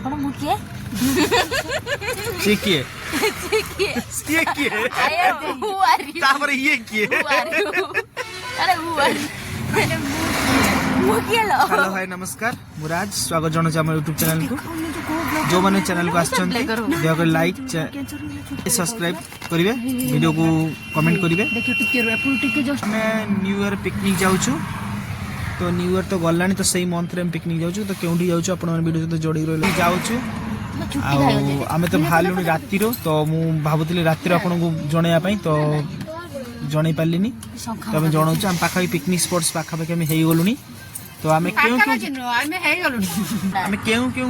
कौन मुझे किए ये किए तापर ये किए हेलो हाय नमस्कार मुराज स्वागत जनाऊँ आम यूट्यूब चैनल को जो मैंने चैनल को आकर लाइक सब्सक्राइब करेंगे वीडियो को कमेंट करेंगे न्यू ईयर पिकनिक जाऊँ तो न्यू ईयर तो गलानी तो सही मंथ रे पिकनिक जाऊँ तो क्योंठी जाऊँ आपण वीडियो सहित जोड़ी रही जाऊँ आम तो बाहर राति तो मु भावुली राति आपको जनवाई तो जन पार्ली तो आम जनाऊँ आम पाखापी पिकनिक स्पॉट्स पाखापाखि आम हो गलुनी तो आम क्यों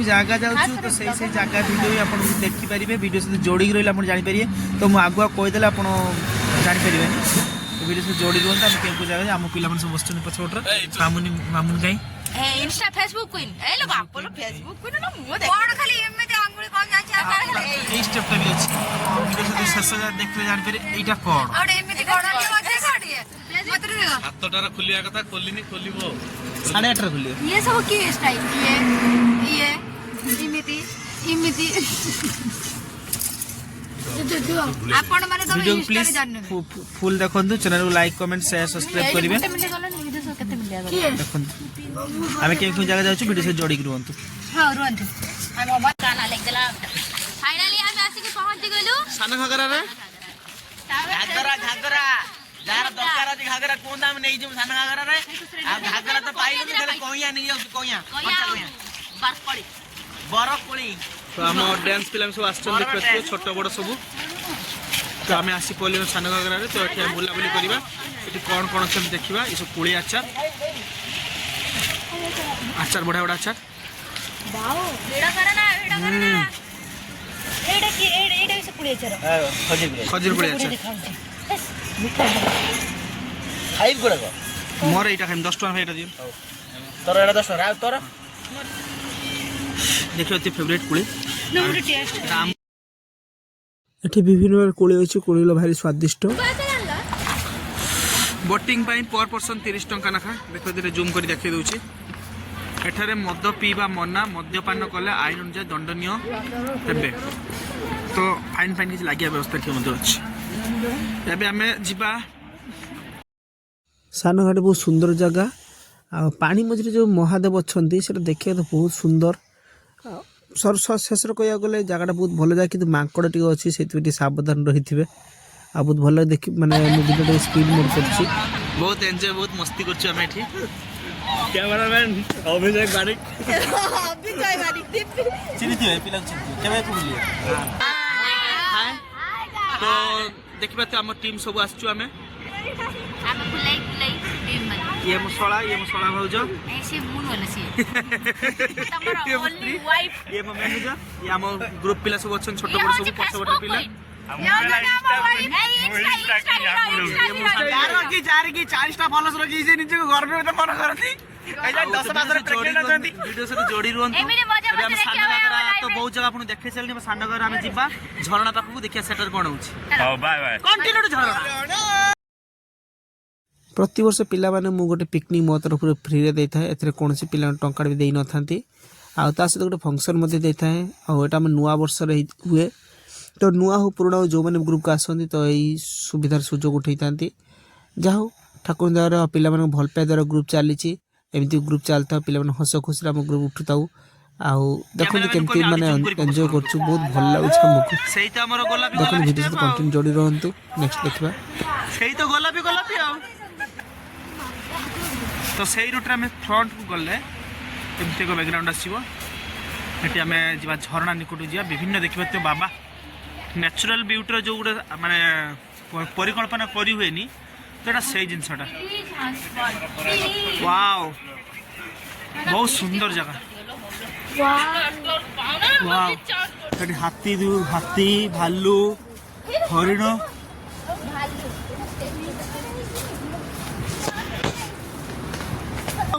जगह जाऊँ तो से जगह वीडियो आप देखिपारे वीडियो सहित जोड़ी रही आप जानीपारे तो मुझे आगुआ कहीदेले आप जानीपारे वीडियो सहित जोड़ी रुहत आम क्यों जगह आम पिला सब बस पछपटर मामुनी मामुनी कहीं इंस्टा फेसबुक क्वीन ए लो बाप लो फेसबुक क्वीन ना मु देख कोन खाली एमे आंगुली कोन जाची आकार ए स्टेप टा भी अछि वीडियो सहित शेष देखले जान पारे एटा कोन और एमे कोन के बजे साडी मत रे हातटारा खुलिया कथा खोलिनी खोलिबो 8:30 रे खुलियो ये सब की स्टाइल ये इमिति इमिति आपण माने तो वीडियो इंस्टा प्लीज फुल देखंतु चैनल को लाइक कमेंट शेयर सब्सक्राइब करिवे देखंतु आमे के जगह जाउछु वीडियो से जोड़ी रुहंतु हां रुहंतु हम मोबाइल गाना लेक देला फाइनली हम आसी के पहुंच गेलु साना घागरा रे घागरा जार दरकार अछि घागरा कोन दाम नै जम साना घागरा रे आ घागरा त पाइलु खाली कोइया नै जाउ कोइया बर्फ पड़ी बरफ पड़ी तो हम डांस फिल्म सब आस्टन देखते छोट बड़ सब तो आम आसी पड़े सान घागरा तो ये बुलाबुली करवा ये कौन कौन सब देखा ये सब कोड़ी आचार आचार बढ़िया बड़ा आचार खजूर कोड़ी आचार खाइब गुडा मोर एटा खाइम 10 टका एटा दियो तोर एटा 10 टका तोर देखियो ते फेवरेट कोड़ी नंबर टेस्ट एठी विभिन्न कोड़ी अछि कोड़ी भारी स्वादिष्ट बोटिंग पर पर्सन 30 टंका नाखा देखो दे जूम कर देखि दउछि एठारे मद पीवा मना मद्यपान कले आईन अनुसार दंडनीय हेबे तो फाइन फाइन किछ लागिया व्यवस्था के मध्य अछि एबे हमें जिबा सानघाट बहुत सुंदर जगह आ पानी मझे जो महादेव अच्छा से देखिए तो बहुत सुंदर शेष कह गले जगह बहुत भल जगह कि मांकड़ टी अच्छी से सावधान रही थे आ बहुत भल देख माने वीडियो स्पीड मोड कर बहुत एंजॉय बहुत मस्ती कर कैमरामैन अभिषेक बारिक चिन्हिथिबे पिला चिन्हिथिबे केबे बुलिए हाय तो देखबा तो हमर टीम सब आछछु हमें फुलाई टीम में ये मसला भाउज ऐसे मून वाला सी तमरा ओनली वाइफ ये मो मैनेजर ये हम ग्रुप पिला सब अच्छन छोट बड़ सब पछ बड़ पिला की 4 टा फॉलोअर्स रखी जे निजे घर में तो मन करती ऐसा 10 मास रे प्रेग्नेंट अछंती वीडियो से जोड़ी रुहंतु हम सानगरा तो बहुत जगह आपन देखे चलनी सानगरा हम जिबा झरना पाखु देखिया सेटर कोन होछि हां बाय बाय कंटिन्यू झरना प्रति वर्ष पिला माने मु गोटे पिकनिक मो तरफ फ्री रे देता है एथरे कोनसी पिला टंका भी देई न थांती आ ता से गोटे फंक्शन मध्ये देता है आ एटा हम नुवा वर्ष रे हुए तो नुआ हो पुराना जो मैंने ग्रुप का आसती तो यही सुविधार सुजोग उठे था जाओ ठाकुर द्वारा पिला भल पाए द्वारा ग्रुप चली एमती ग्रुप चलता पिला हस खुशी आम ग्रुप उठुता देखो केमती माने एंजॉय करछु बहुत भल लागुछ हमको सेही त हमर गोलापी देखो वीडियो से कंटिन्यू जोड़ी रहंतु नेक्स्ट देखबा सेही तो गोलापी आ तो सेही रूट रे हम फ्रंट को गले एमती को बैकग्राउंड आसीबो एटी हमें जिबा झरना निकट जिया विभिन्न देखबा तो बाबा नेचुरल ब्यूटी जो गोटे माने परिकल्पना करी हुएनी तो एटा सही जिनसटा वाओ बहुत सुंदर जगह वाओ एटी हाथी भालू हरिण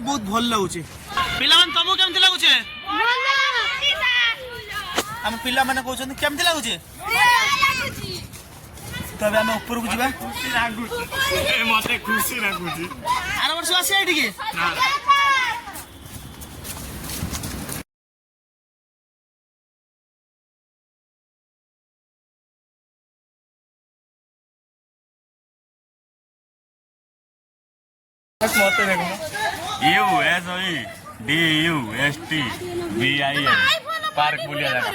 बहुत भल लगुचे पिला मन तुमको केमति लगुचे हम पिला माने कहउछन केमति लगुचे तबे हम ऊपर को जीवा खुशी लागुची मते खुशी लागुची आर वर्ष आसे एठी के मते देखो USOEDUSTBIN पार्क बुलिया जागा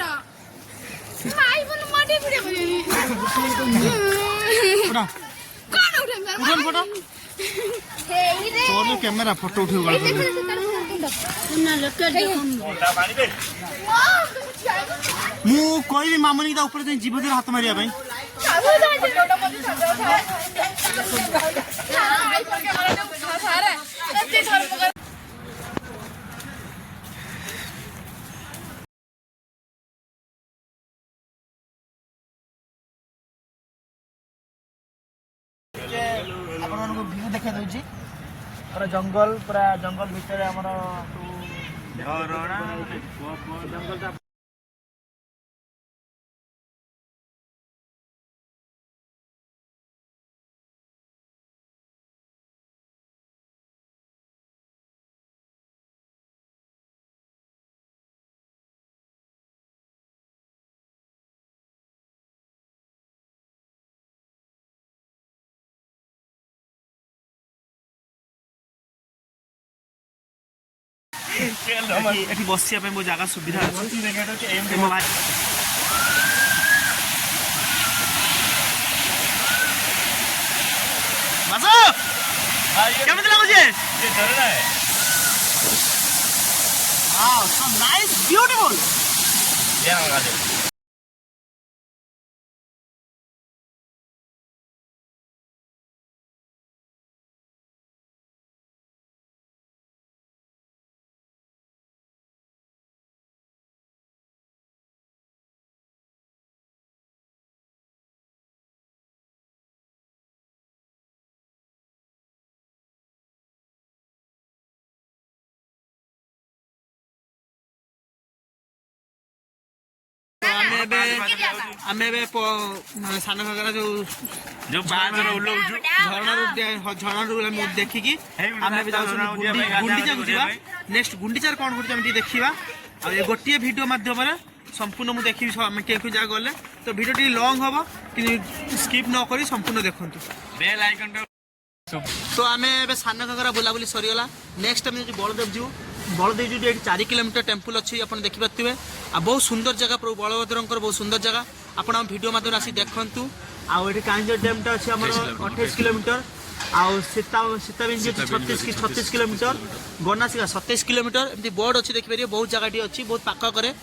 तोर कैमेरा फोटो उठे गला मु कोई भी मामूली ता ऊपर जीव दे हाथ मारिया भाई व्यू देखा दूची पूरा जंगल भितर जंगल एठी बसिया पे मो जागा सुविधा अछि मो भाई बासो केमन लागो जे ये झरना है वाओ सो नाइस ब्यूटीफुल ये लगा दे आमे सान घागरा जो बाजर उल्लौजु झरणा रू देखी कि आमे भी जाउछु गुंडीचा को जीवा नेक्स्ट गुंडीचार कोन होती हम देखिबा आ ये गोटिए वीडियो माध्यम रे संपूर्ण मु देखि हम के जा गले तो वीडियो टी लॉन्ग होबो कि स्किप न करी संपूर्ण देखंतु बेल आइकन तो आमे बे सान घागरा बुला बुली सरी गला नेक्स्ट हम जो बलदेव जी बलदेव जी 4 किलोमीटर टेम्पल अच्छी आप देखी पारे आ बहुत सुंदर जगह प्रभु बलभद्र बहुत सुंदर जगह आप वीडियो माध्यम आसी देखु आठ कांजर डैमटा अच्छे 28 किलोमीटर आउ सीताबिंज 36 किलोमीटर गनासिका 27 किलोमीटर एमती बोर्ड अच्छी देखिए बहुत जगह अच्छी बहुत पाख करे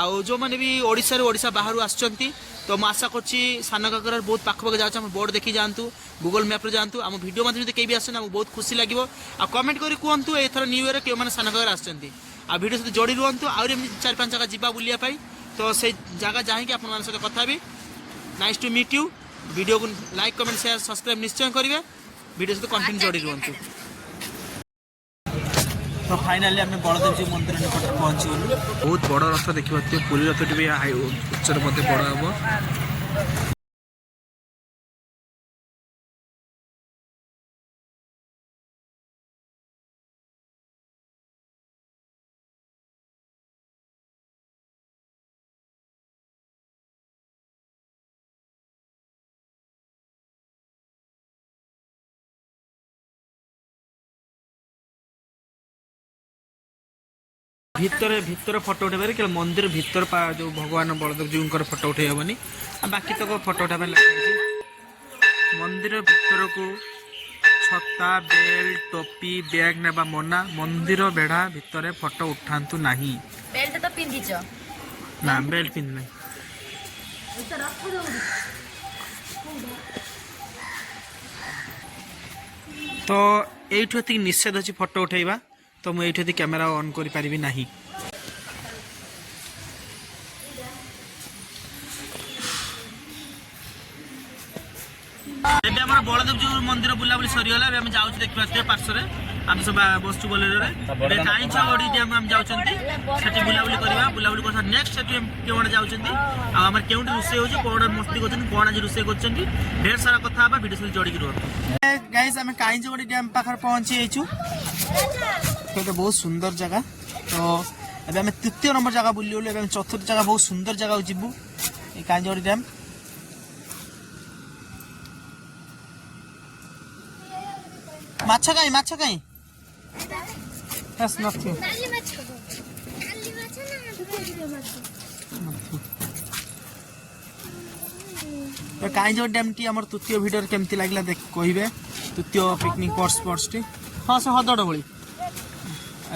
आउ जो मैंने भी ओडिशा बाहर आसुँच तो मुझे आशा करी सान घागरा बहुत पाखपाख जाऊँ हम बोर्ड देखी जातु गूगल मैप्रे जातु आम भिडियो माध्यम कहीं भी आसना बहुत खुशी लगे आ कमेंट करी कहतु एथर न्यू इयर के सान घागरा आसुँच आ भिडियो सहित जोड़ी रुहतु आहुरी 4-5 जगह जीवा बुलिया तो से जगह जाकि आप कथा भी nice to meet you video को लाइक कमेंट शेयर सब्सक्राइब निश्चय करेंगे वीडियो सहित कंटिन्यू जोड़ी रुहतु तो फाइनाली आम बलदेव जी मंदिर निकट पहुँची गलु बहुत बड़ रथ देखिए पुरी रथ भी उच्चर मध्य बड़ हम भितर फोटो उठे के मंदिर भितर जो भगवान बलदेव जी फोटो उठे हेनी बाकी तक फोटो उठा मंदिर भितर को छता बेल्ट टोपी बैग नेबा मना मंदिर बेढ़ा भितर फोटो उठांतु नाही बेल्ट तो पिंधिच ना बेल्ट पिंध नहीं तो एठु एति निषेध अछि फोटो उठेबा तो मुझे कैमेरा ऑन कर पारिबी नाही एबे हमर बलदेव जी मंदिर बुलाबुली सरीगला हम जाउछ देखि पार्श्व आम सब बसचु बोलेरो रे काई छगडी डैम हम जाउछंती सेठी बुलाबुली करबा नेक्स्ट सेठी केवण जाउछंती आ हमर केउंट रुसे होछ कोड मस्ती करछन कोन आज रुसे करछंती ढेर सारा कथा बा वीडियो से जोड़ी के रहत गाइस हम काई छगडी डैम पाखर पहुंची आइछु तो बहुत सुंदर जगह तो अभी आम तृतीय नंबर जगह बुली गलु चतुर्थ जगह बहुत सुंदर जगह जीवु कांजोड़ी डैम ମାଛ କାଇଁ ନଥିବ तो काईंजो डैम टी आम तृतीय भिडियो केमती लगे कहे तृतीय पिकनिक स्पॉट्स टी हाँ से हदड़ भाई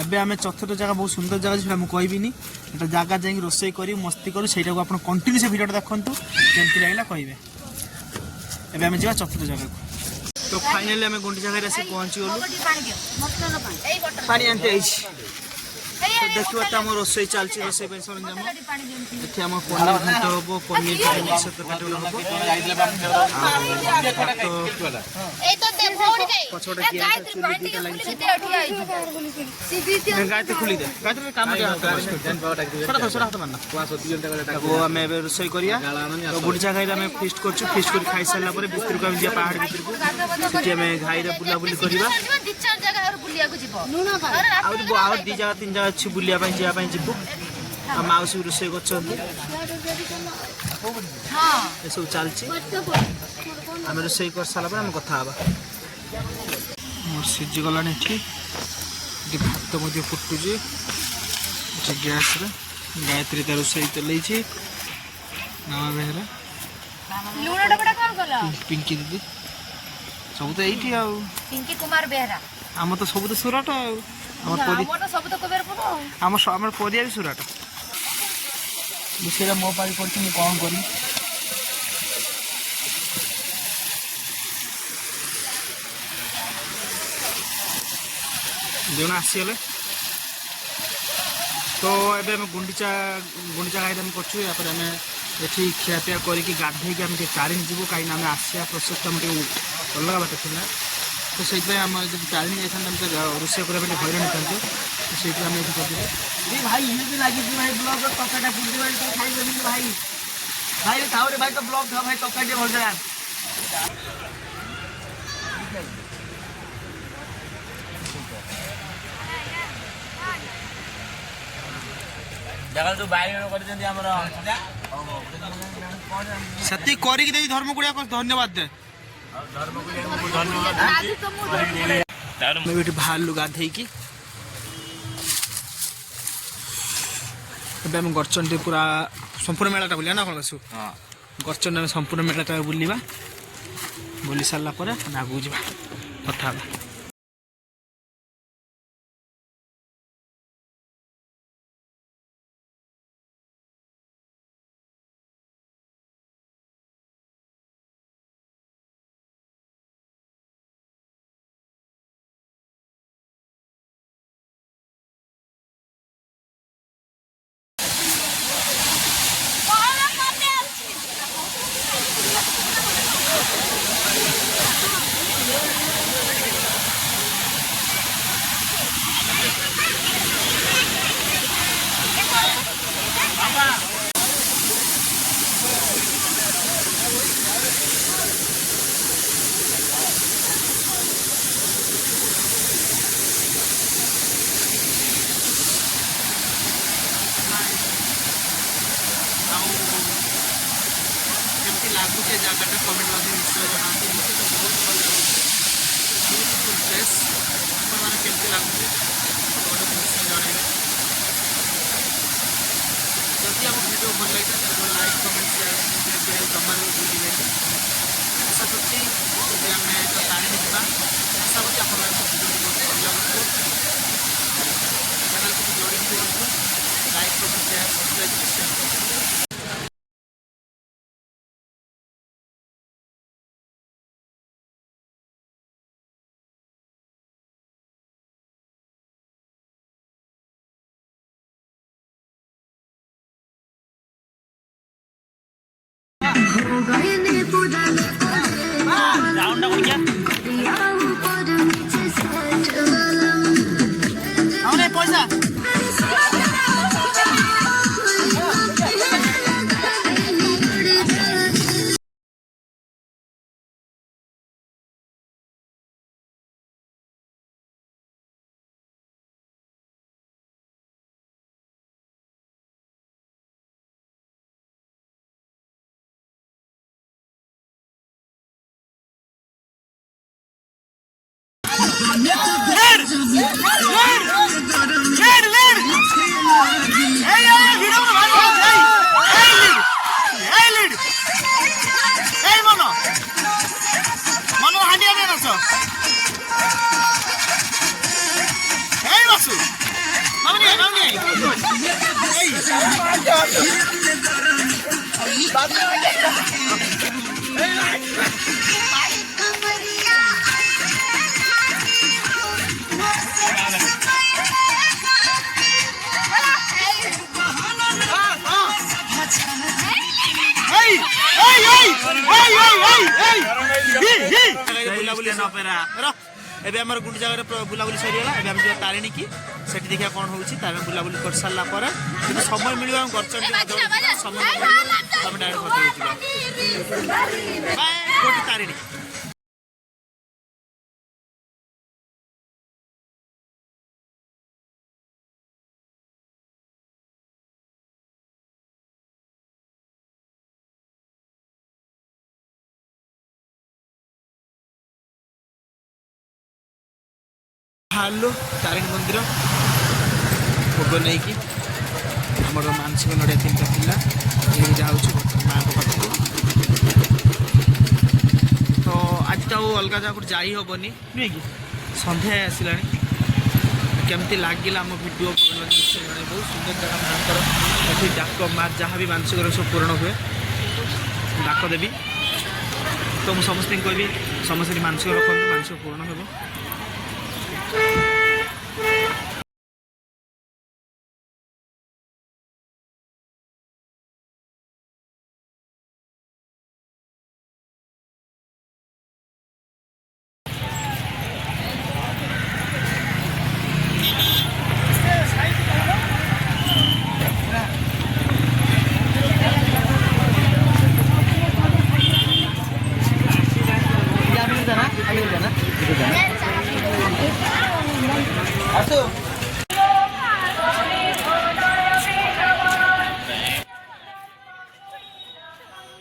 एबे आम चतुर्थ जगह बहुत सुंदर जगह मुझे कहबिनी एटा जगह जाकि रोसई कर मस्ती करूँ से कंटिन्यू से भिडियो देखूँ केमती लगे कहे एबे आम जा चतुर्थ जगह तो फाइनाली आम गुंडीचा घाई आसी पहुँची गलु पानी आनते देखिए तो आम रोसई चलती रोसई सरंजाम ये आम पनीर घाट हम पनीर पछटे गायत्री खुली दे गायत्री काम आम रोसई करिया तो गुंडीचा घाई आम फिस्ट कर फिस्ट कर खाई सारा भितर को जा पहाड़ भितर को आम घाई बुलाबुली करवा आउ दी जगह तीन जगह अच्छी बुलापाई जावाई जीवु आ माउसी रोसई कर सब चलती आम रोसई कर सारा आम कथा मोर सीझी गला भात फुटुची गैस गायत्री तार रोसई चलई नवा बेहरा पिंकी दीदी सब तो यही पिंकी कुमार बेहरा आम तो सब तो सुराट आम परिया भी सुराट मुझे मो पाई कर कौन कर जन आसीगले तो ये गुंडीचा गाई आम कर खियापिया करके गाधे आम तारिणी जीव कहीं आम आसिया प्रोसेस आम अलग बाट थी तो से आम जब तारिणी जाता रोषे करने हईराण था तो से आम ये कर भाई ये भी लगी भाई ब्लॉग टकाटा फुट भाई भाई भाई थाओ रे भाई तो ब्लॉग था भाई टकाटे भर दे जगह जो बाइगण कर से करी धर्म गुड़िया धन्यवाद दे बाहर गाधे की गरचंडी पूरा संपूर्ण मेलाटा बुलिया ना कौन बसु गरचंडी संपूर्ण मेलाटा बुलवा बुली सारा आगू जा कथा लाଗୁଛି ଜାଗାଟା କମେଣ୍ଟ ମଧ୍ୟ ନିଶ୍ଚୟ ଜଣାନ୍ତୁ ମୋତେ ତ ବହୁତ ଭଲ ଲାଗୁଛି ବ୍ୟୁଟିଫୁଲ ପ୍ଲେସ୍ ଆପଣମାନେ କେମିତି ଲାଗୁଛି ଗୋଟେ ନିଶ୍ଚୟ ଜଣାଇବେ ଯଦି ଆମ ଭିଡ଼ିଓ ଭଲ ଲାଗିଲା ତାହେଲେ ଲାଇକ୍ କମେଣ୍ଟ ସେୟାର ଜମାରୁ ଭୁଲିବେନି ଆଶା କରୁଛି ଯଦି ଆମେ ତ ତାରିଣୀ ଯିବା ଆଶା କରୁଛି ଆପଣମାନଙ୍କୁ ଭିଡ଼ିଓଟି ବହୁତ ଭଲ ଲାଗୁଥିବ ଚ୍ୟାନେଲକୁ ଯୋଡ଼ିକି ଦିଅନ୍ତୁ ଲାଇକ୍ କମେଣ୍ଟ ସେୟାର ସବସ୍କ୍ରାଇବ୍ ନିଶ୍ଚୟ କରନ୍ତୁ। राउंड हो गया पैसा बुलाबुली ଏବେ ଆମର ଗୋଟେ ଜାଗାରେ ବୁଲାବୁଲି ସରିଗଲା ଏବେ ଆମେ ଯିବା ତାରିଣୀ କି ସେଠି ଦେଖିବା କ'ଣ ହେଉଛି ତାପରେ ବୁଲାବୁଲି କରିସାରିଲା ପରେ ଯଦି ସମୟ ମିଳିବ ଆମେ ଗଡ଼ଚଣ୍ଡୀ ସମୟ ମିଳିବ ଆମେ ଡାଇରେକ୍ଟ ଭଦ୍ରକ ଯିବା ଗୋଟେ ତାରିଣୀ। ହାଲୋ ତାରିଣୀ ମନ୍ଦିର ଭୋଗ ନେଇକି ଆମର ମାନସିକ ନଡ଼ିଆ 3ଟା ଥିଲା ନେଇକି ଯାଉଛି ମାଆଙ୍କ ପାଖକୁ। ତ ଆଜି ତ ଆଉ ଅଲଗା ଜାଗାକୁ ଯାଇ ହେବନି ନୁହେଁ କି ସନ୍ଧ୍ୟା ଆସିଲାଣି। କେମିତି ଲାଗିଲା ଆମ ଭିଡ଼ିଓ ନିଶ୍ଚୟ ଜଣେ ବହୁତ ସୁନ୍ଦର ଜାଗା ମାଆଙ୍କର ଏଠି ଡାକ ମା ଯାହା ବି ମାନସିକର ସବୁ ପୂରଣ ହୁଏ ଡାକ ଦେବି। ତ ମୁଁ ସମସ୍ତଙ୍କୁ କହିବି ସମସ୍ତେ ମାନସିକ ରଖନ୍ତୁ ମାନସିକ ପୂରଣ ହେବ।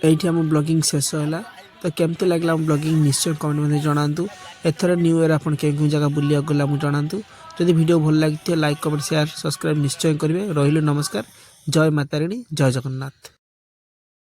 एठी हम ब्लॉगिंग शेष होला तो केमती लागला हम ब्लॉगिंग निश्चय कमेंट में जनातु। एथर न्यू ईयर आपन के जगह बुलिया गला मु जनातु। जदि वीडियो भल लागिथि लाइक कमेंट शेयर सब्सक्राइब निश्चय करेंगे। रहिलो नमस्कार। जय माता रानी जय जगन्नाथ।